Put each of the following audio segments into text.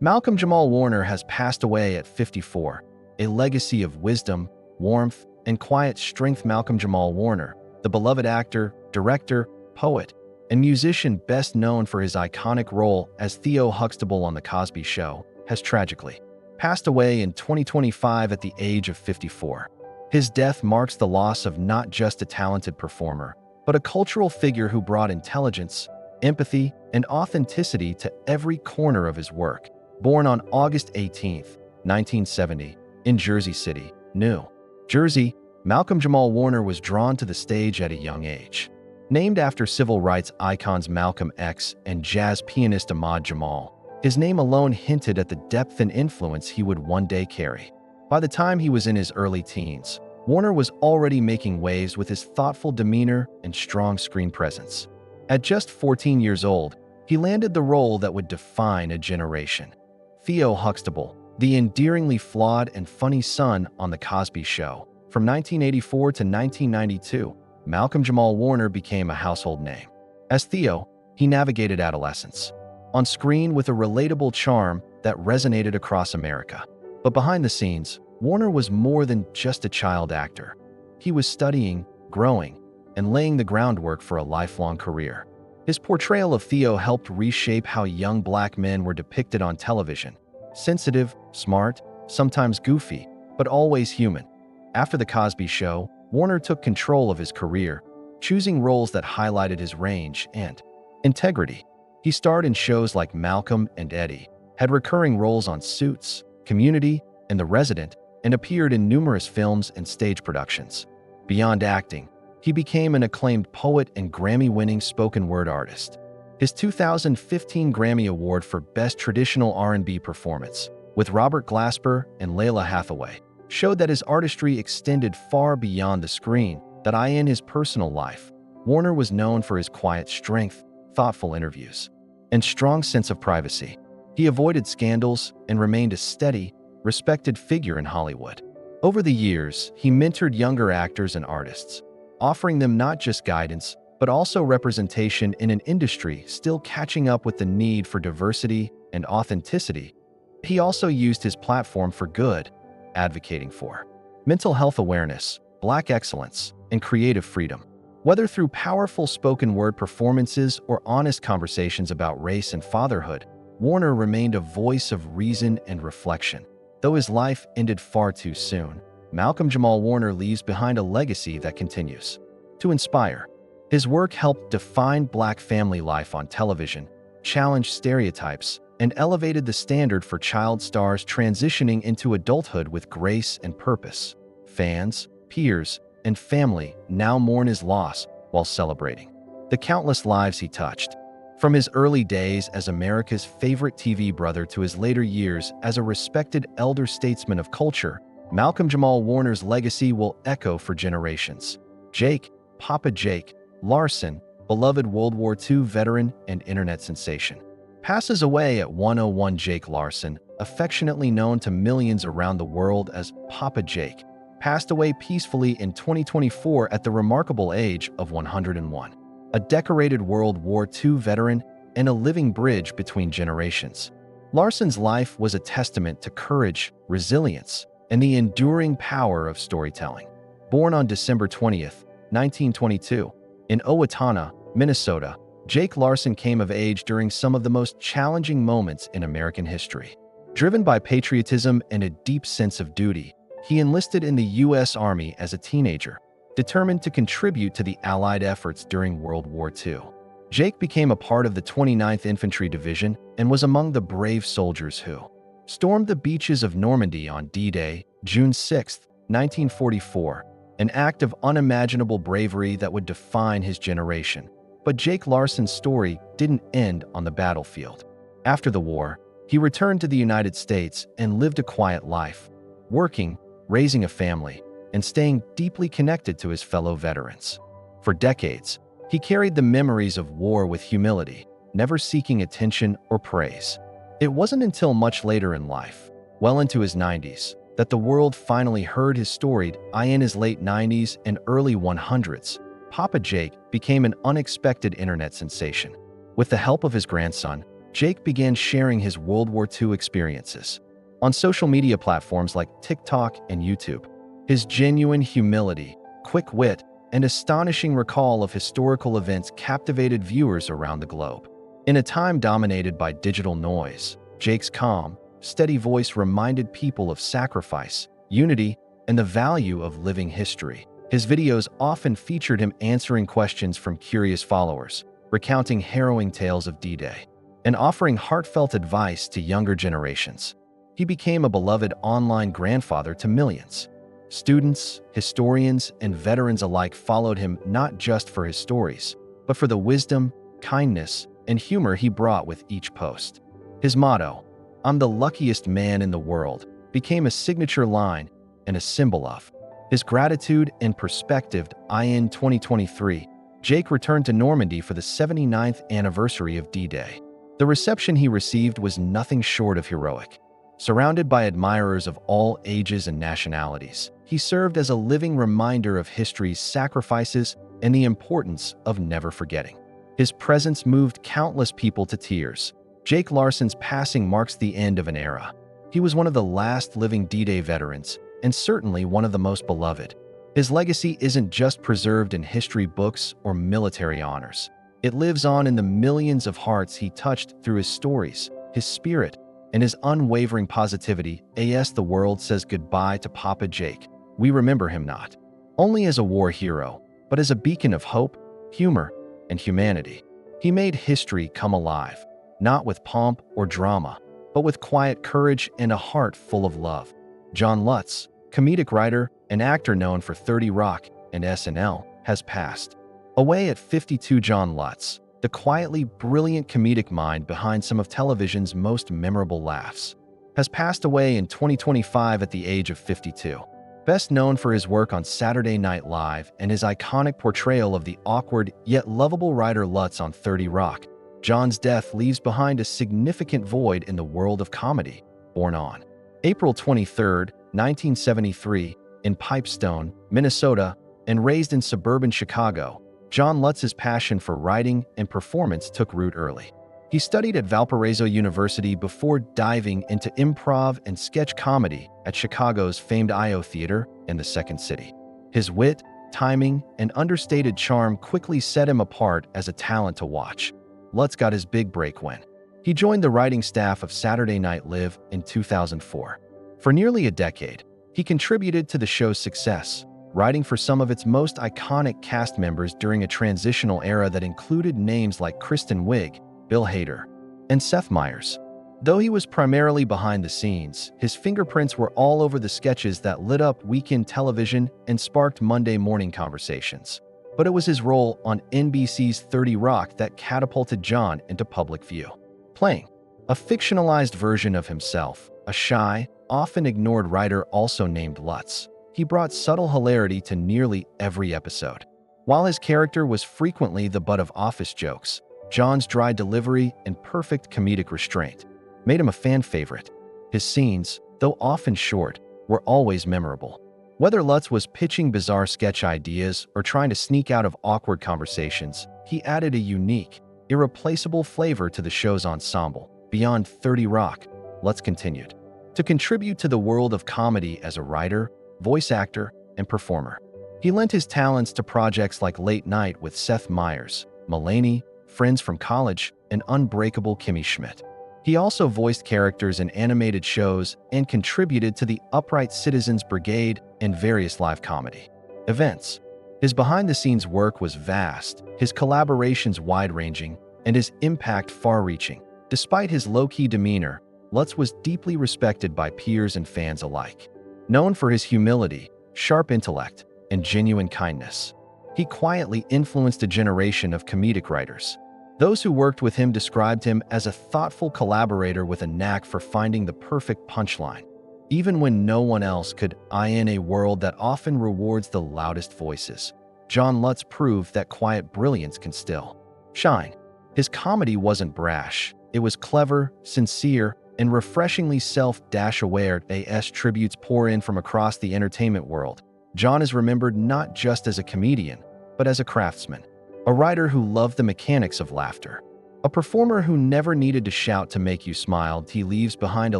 Malcolm-Jamal Warner has passed away at 54, a legacy of wisdom, warmth, and quiet strength. Malcolm-Jamal Warner, the beloved actor, director, poet, and musician best known for his iconic role as Theo Huxtable on The Cosby Show, has tragically passed away in 2025 at the age of 54. His death marks the loss of not just a talented performer, but a cultural figure who brought intelligence, empathy, and authenticity to every corner of his work. Born on August 18, 1970, in Jersey City, New Jersey, Malcolm-Jamal Warner was drawn to the stage at a young age. Named after civil rights icons Malcolm X and jazz pianist Ahmad Jamal, his name alone hinted at the depth and influence he would one day carry. By the time he was in his early teens, Warner was already making waves with his thoughtful demeanor and strong screen presence. At just 14 years old, he landed the role that would define a generation. Theo Huxtable, the endearingly flawed and funny son on The Cosby Show. From 1984 to 1992, Malcolm-Jamal Warner became a household name. As Theo, he navigated adolescence on screen with a relatable charm that resonated across America. But behind the scenes, Warner was more than just a child actor. He was studying, growing, and laying the groundwork for a lifelong career. His portrayal of Theo helped reshape how young black men were depicted on television. Sensitive, smart, sometimes goofy, but always human. After The Cosby Show, Warner took control of his career, choosing roles that highlighted his range and integrity. He starred in shows like Malcolm and Eddie, had recurring roles on Suits, Community, and The Resident, and appeared in numerous films and stage productions. Beyond acting, he became an acclaimed poet and Grammy-winning spoken word artist. His 2015 Grammy Award for Best Traditional R&B Performance, with Robert Glasper and Layla Hathaway, showed that his artistry extended far beyond the screen. In his personal life, Warner was known for his quiet strength, thoughtful interviews, and strong sense of privacy. He avoided scandals and remained a steady, respected figure in Hollywood. Over the years, he mentored younger actors and artists, offering them not just guidance, but also representation in an industry still catching up with the need for diversity and authenticity. He also used his platform for good, advocating for mental health awareness, Black excellence, and creative freedom. Whether through powerful spoken word performances or honest conversations about race and fatherhood, Warner remained a voice of reason and reflection. Though his life ended far too soon, Malcolm-Jamal Warner leaves behind a legacy that continues to inspire. His work helped define Black family life on television, challenged stereotypes, and elevated the standard for child stars transitioning into adulthood with grace and purpose. Fans, peers, and family now mourn his loss while celebrating the countless lives he touched. From his early days as America's favorite TV brother to his later years as a respected elder statesman of culture, Malcolm-Jamal Warner's legacy will echo for generations. Jake, Papa Jake, Larson, beloved World War II veteran and internet sensation, passes away at 101. Jake Larson, affectionately known to millions around the world as Papa Jake, passed away peacefully in 2024 at the remarkable age of 101. A decorated World War II veteran and a living bridge between generations, Larson's life was a testament to courage, resilience, and the enduring power of storytelling. Born on December 20th, 1922, in Owatonna, Minnesota, Jake Larson came of age during some of the most challenging moments in American history. Driven by patriotism and a deep sense of duty, he enlisted in the U.S. Army as a teenager, determined to contribute to the Allied efforts during World War II. Jake became a part of the 29th Infantry Division and was among the brave soldiers who stormed the beaches of Normandy on D-Day, June 6, 1944, an act of unimaginable bravery that would define his generation. But Jake Larson's story didn't end on the battlefield. After the war, he returned to the United States and lived a quiet life, working, raising a family, and staying deeply connected to his fellow veterans. For decades, he carried the memories of war with humility, never seeking attention or praise. It wasn't until much later in life, well into his 90s, that the world finally heard his story. In his late 90s and early 100s, Papa Jake became an unexpected internet sensation. With the help of his grandson, Jake began sharing his World War II experiences. On social media platforms like TikTok and YouTube, his genuine humility, quick wit, and astonishing recall of historical events captivated viewers around the globe. In a time dominated by digital noise, Jake's calm, steady voice reminded people of sacrifice, unity, and the value of living history. His videos often featured him answering questions from curious followers, recounting harrowing tales of D-Day, and offering heartfelt advice to younger generations. He became a beloved online grandfather to millions. Students, historians, and veterans alike followed him not just for his stories, but for the wisdom, kindness, and humor he brought with each post. His motto, "I'm the luckiest man in the world," became a signature line and a symbol of his gratitude and perspective. In 2023, Jake returned to Normandy for the 79th anniversary of D-Day. The reception he received was nothing short of heroic. Surrounded by admirers of all ages and nationalities, he served as a living reminder of history's sacrifices and the importance of never forgetting. His presence moved countless people to tears. Jake Larson's passing marks the end of an era. He was one of the last living D-Day veterans, and certainly one of the most beloved. His legacy isn't just preserved in history books or military honors. It lives on in the millions of hearts he touched through his stories, his spirit, and his unwavering positivity. As the world says goodbye to Papa Jake, we remember him not only as a war hero, but as a beacon of hope, humor, and humanity. He made history come alive, not with pomp or drama, but with quiet courage and a heart full of love. John Lutz, comedic writer and actor known for 30 Rock and SNL, has passed away at 52. John Lutz, the quietly brilliant comedic mind behind some of television's most memorable laughs, has passed away in 2025 at the age of 52. Best known for his work on Saturday Night Live and his iconic portrayal of the awkward yet lovable writer Lutz on 30 Rock, John's death leaves behind a significant void in the world of comedy. Born on April 23, 1973, in Pipestone, Minnesota, and raised in suburban Chicago, John Lutz's passion for writing and performance took root early. He studied at Valparaiso University before diving into improv and sketch comedy at Chicago's famed I.O. Theater in the Second City. His wit, timing, and understated charm quickly set him apart as a talent to watch. Lutz got his big break when he joined the writing staff of Saturday Night Live in 2004. For nearly a decade, he contributed to the show's success, writing for some of its most iconic cast members during a transitional era that included names like Kristen Wiig, Bill Hader, and Seth Meyers. Though he was primarily behind the scenes, his fingerprints were all over the sketches that lit up weekend television and sparked Monday morning conversations. But it was his role on NBC's 30 Rock that catapulted John into public view. Playing a fictionalized version of himself, a shy, often ignored writer also named Lutz, he brought subtle hilarity to nearly every episode. While his character was frequently the butt of office jokes, John's dry delivery and perfect comedic restraint made him a fan favorite. His scenes, though often short, were always memorable. Whether Lutz was pitching bizarre sketch ideas or trying to sneak out of awkward conversations, he added a unique, irreplaceable flavor to the show's ensemble. Beyond 30 Rock, Lutz continued to contribute to the world of comedy as a writer, voice actor, and performer. He lent his talents to projects like Late Night with Seth Meyers, Mulaney, Friends from College, and Unbreakable Kimmy Schmidt. He also voiced characters in animated shows and contributed to the Upright Citizens Brigade and various live comedy events. His behind-the-scenes work was vast, his collaborations wide-ranging, and his impact far-reaching. Despite his low-key demeanor, Lutz was deeply respected by peers and fans alike. Known for his humility, sharp intellect, and genuine kindness, he quietly influenced a generation of comedic writers. Those who worked with him described him as a thoughtful collaborator with a knack for finding the perfect punchline, even when no one else could. In a world that often rewards the loudest voices, John Lutz proved that quiet brilliance can still shine. His comedy wasn't brash, it was clever, sincere, and refreshingly self-aware. As tributes pour in from across the entertainment world, John is remembered not just as a comedian, but as a craftsman, a writer who loved the mechanics of laughter. A performer who never needed to shout to make you smile, he leaves behind a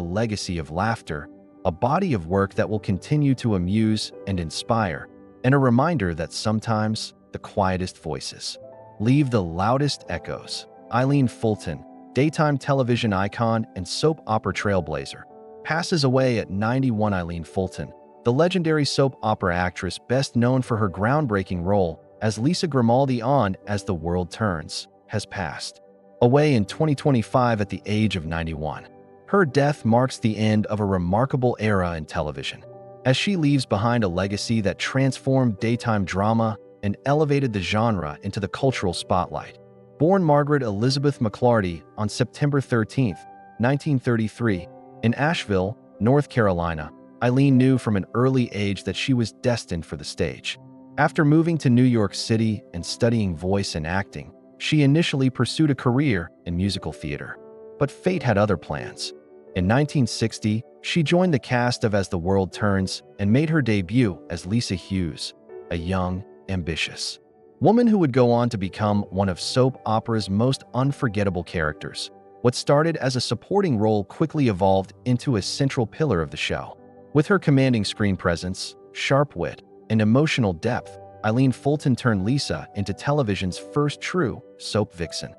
legacy of laughter, a body of work that will continue to amuse and inspire, and a reminder that sometimes the quietest voices leave the loudest echoes. Eileen Fulton, daytime television icon and soap opera trailblazer, passes away at 91. Eileen Fulton, the legendary soap opera actress best known for her groundbreaking role as Lisa Grimaldi on As the World Turns, has passed away in 2025 at the age of 91. Her death marks the end of a remarkable era in television, as she leaves behind a legacy that transformed daytime drama and elevated the genre into the cultural spotlight. Born Margaret Elizabeth McClarty on September 13, 1933, in Asheville, North Carolina, Eileen knew from an early age that she was destined for the stage. After moving to New York City and studying voice and acting, she initially pursued a career in musical theater. But fate had other plans. In 1960, she joined the cast of As the World Turns and made her debut as Lisa Hughes, a young, ambitious woman who would go on to become one of soap opera's most unforgettable characters. What started as a supporting role quickly evolved into a central pillar of the show. With her commanding screen presence, sharp wit, and emotional depth, Eileen Fulton turned Lisa into television's first true soap vixen.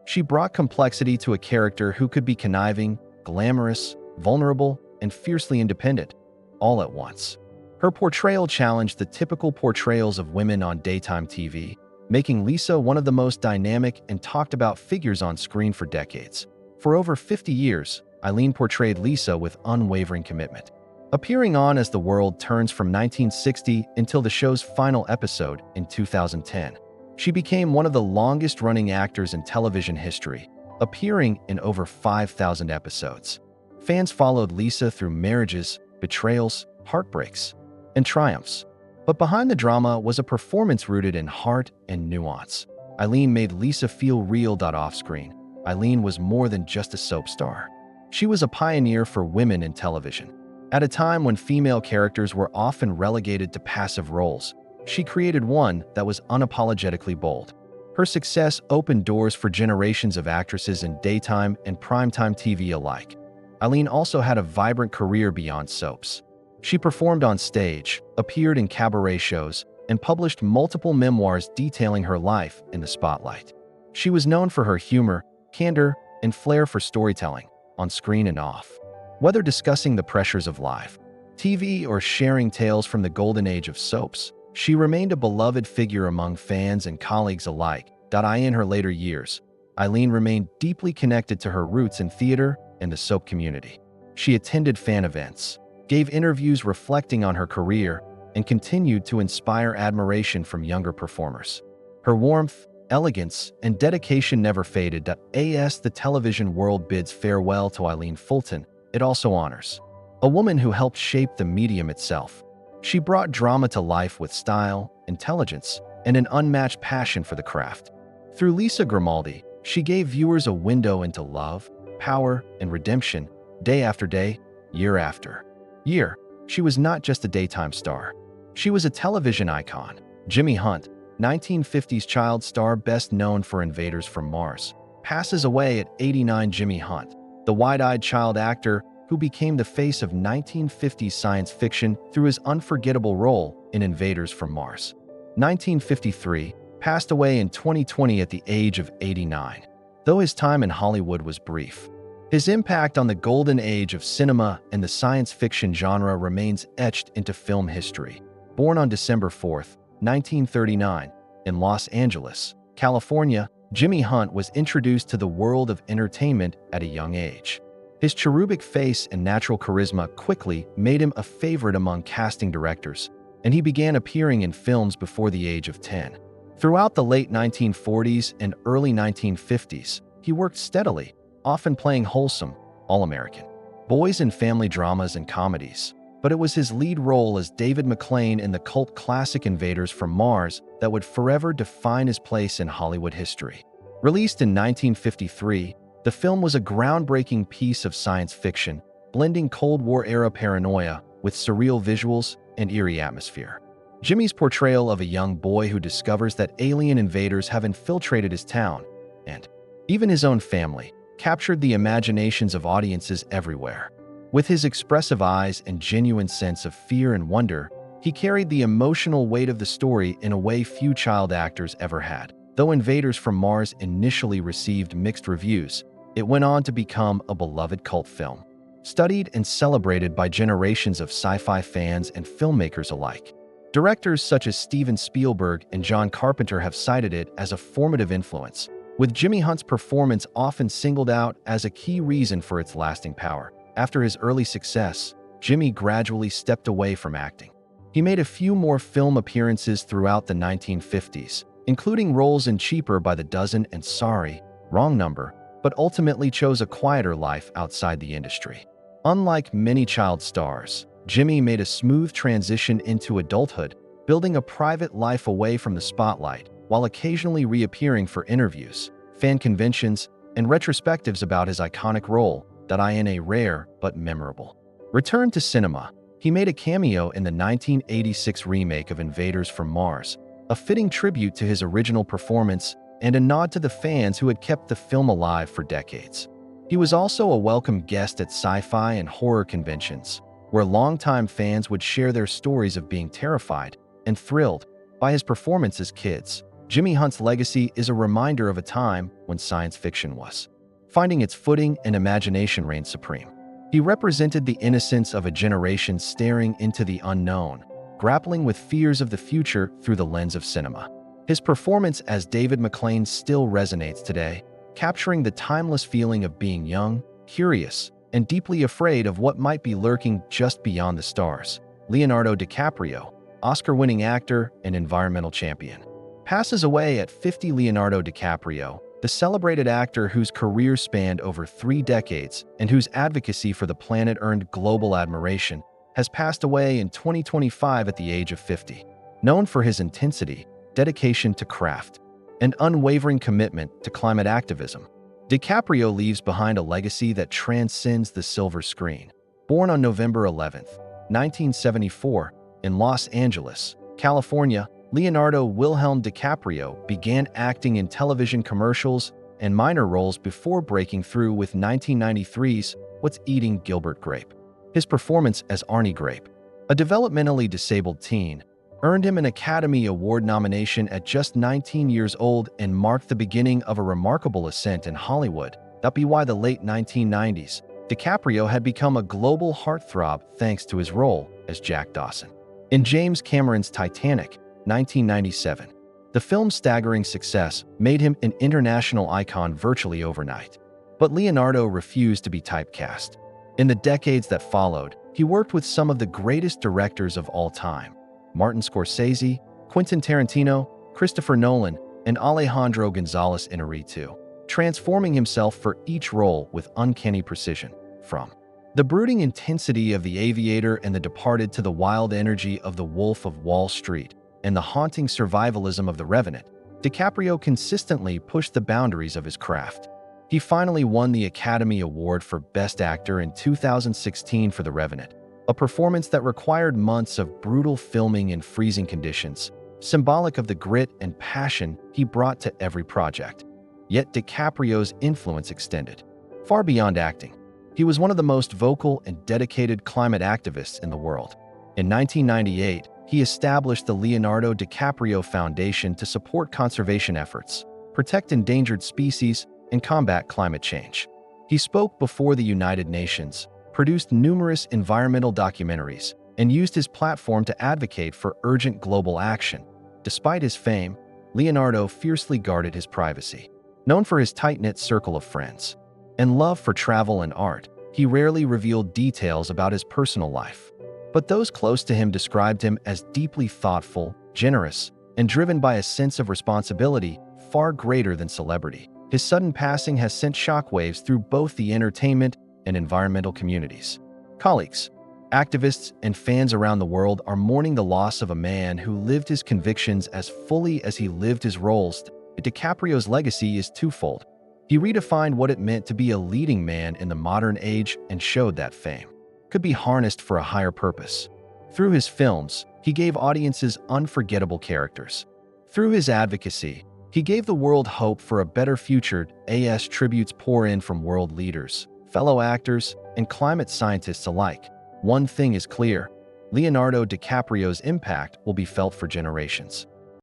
She brought complexity to a character who could be conniving, glamorous, vulnerable, and fiercely independent, all at once. Her portrayal challenged the typical portrayals of women on daytime TV, making Lisa one of the most dynamic and talked-about figures on screen for decades. For over 50 years, Eileen portrayed Lisa with unwavering commitment, appearing on As the World Turns from 1960 until the show's final episode in 2010. She became one of the longest-running actors in television history, appearing in over 5,000 episodes. Fans followed Lisa through marriages, betrayals, heartbreaks, and triumphs. But behind the drama was a performance rooted in heart and nuance. Eileen made Lisa feel real. Off-screen, Eileen was more than just a soap star. She was a pioneer for women in television. At a time when female characters were often relegated to passive roles, she created one that was unapologetically bold. Her success opened doors for generations of actresses in daytime and primetime TV alike. Eileen also had a vibrant career beyond soaps. She performed on stage, appeared in cabaret shows, and published multiple memoirs detailing her life in the spotlight. She was known for her humor, candor, and flair for storytelling, on screen and off. Whether discussing the pressures of live TV or sharing tales from the golden age of soaps, she remained a beloved figure among fans and colleagues alike. In her later years, Eileen remained deeply connected to her roots in theater and the soap community. She attended fan events, gave interviews reflecting on her career, and continued to inspire admiration from younger performers. Her warmth, elegance, and dedication never faded. As the television world bids farewell to Eileen Fulton, it also honors a woman who helped shape the medium itself. She brought drama to life with style, intelligence, and an unmatched passion for the craft. Through Lisa Grimaldi, she gave viewers a window into love, power, and redemption, day after day, year after year. She was not just a daytime star. She was a television icon. Jimmy Hunt, 1950s child star best known for Invaders from Mars, passes away at 89. Jimmy Hunt, the wide-eyed child actor who became the face of 1950s science fiction through his unforgettable role in Invaders from Mars, 1953, passed away in 2020 at the age of 89. Though his time in Hollywood was brief, his impact on the golden age of cinema and the science fiction genre remains etched into film history. Born on December 4, 1939, in Los Angeles, California, Jimmy Hunt was introduced to the world of entertainment at a young age. His cherubic face and natural charisma quickly made him a favorite among casting directors, and he began appearing in films before the age of 10. Throughout the late 1940s and early 1950s, he worked steadily, often playing wholesome, all-American boys in family dramas and comedies. But it was his lead role as David McClane in the cult classic Invaders from Mars that would forever define his place in Hollywood history. Released in 1953, the film was a groundbreaking piece of science fiction, blending Cold War-era paranoia with surreal visuals and eerie atmosphere. Jimmy's portrayal of a young boy who discovers that alien invaders have infiltrated his town and Even his own family captured the imaginations of audiences everywhere. With his expressive eyes and genuine sense of fear and wonder, he carried the emotional weight of the story in a way few child actors ever had. Though Invaders from Mars initially received mixed reviews, it went on to become a beloved cult film, studied and celebrated by generations of sci-fi fans and filmmakers alike. Directors such as Steven Spielberg and John Carpenter have cited it as a formative influence, with Jimmy Hunt's performance often singled out as a key reason for its lasting power. After his early success, Jimmy gradually stepped away from acting. He made a few more film appearances throughout the 1950s, including roles in Cheaper by the Dozen and Sorry, Wrong Number, but ultimately chose a quieter life outside the industry. Unlike many child stars, Jimmy made a smooth transition into adulthood, building a private life away from the spotlight, while occasionally reappearing for interviews, fan conventions, and retrospectives about his iconic role that in a rare but memorable. Return to cinema. He made a cameo in the 1986 remake of Invaders from Mars, a fitting tribute to his original performance and a nod to the fans who had kept the film alive for decades. He was also a welcome guest at sci-fi and horror conventions, where longtime fans would share their stories of being terrified and thrilled by his performance as kids. Jimmy Hunt's legacy is a reminder of a time when science fiction was finding its footing and imagination reigned supreme. He represented the innocence of a generation staring into the unknown, grappling with fears of the future through the lens of cinema. His performance as David McClane still resonates today, capturing the timeless feeling of being young, curious, and deeply afraid of what might be lurking just beyond the stars. Leonardo DiCaprio, Oscar-winning actor and environmental champion, passes away at 50. Leonardo DiCaprio, the celebrated actor whose career spanned over 3 decades and whose advocacy for the planet earned global admiration, has passed away in 2025 at the age of 50. Known for his intensity, dedication to craft, and unwavering commitment to climate activism, DiCaprio leaves behind a legacy that transcends the silver screen. Born on November 11, 1974, in Los Angeles, California, Leonardo Wilhelm DiCaprio began acting in television commercials and minor roles before breaking through with 1993's What's Eating Gilbert Grape. His performance as Arnie Grape, a developmentally disabled teen, earned him an Academy Award nomination at just 19 years old and marked the beginning of a remarkable ascent in Hollywood. By the late 1990s, DiCaprio had become a global heartthrob thanks to his role as Jack Dawson in James Cameron's Titanic, 1997. The film's staggering success made him an international icon virtually overnight. But Leonardo refused to be typecast. In the decades that followed, he worked with some of the greatest directors of all time: Martin Scorsese, Quentin Tarantino, Christopher Nolan, and Alejandro González Iñárritu, transforming himself for each role with uncanny precision. From the brooding intensity of The Aviator and The Departed to the wild energy of The Wolf of Wall Street and the haunting survivalism of The Revenant, DiCaprio consistently pushed the boundaries of his craft. He finally won the Academy Award for Best Actor in 2016 for The Revenant, a performance that required months of brutal filming in freezing conditions, symbolic of the grit and passion he brought to every project. Yet DiCaprio's influence extended far beyond acting. He was one of the most vocal and dedicated climate activists in the world. In 1998, he established the Leonardo DiCaprio Foundation to support conservation efforts, protect endangered species, and combat climate change. He spoke before the United Nations, produced numerous environmental documentaries, and used his platform to advocate for urgent global action. Despite his fame, Leonardo fiercely guarded his privacy. Known for his tight-knit circle of friends and love for travel and art, he rarely revealed details about his personal life. But those close to him described him as deeply thoughtful, generous, and driven by a sense of responsibility far greater than celebrity. His sudden passing has sent shockwaves through both the entertainment and environmental communities. Colleagues, activists, and fans around the world are mourning the loss of a man who lived his convictions as fully as he lived his roles. DiCaprio's legacy is twofold. He redefined what it meant to be a leading man in the modern age and showed that fame could be harnessed for a higher purpose. Through his films, he gave audiences unforgettable characters. Through his advocacy, He gave the world hope for a better future as tributes pour in from world leaders, fellow actors, and climate scientists alike. One thing is clear: Leonardo DiCaprio's impact will be felt for generations.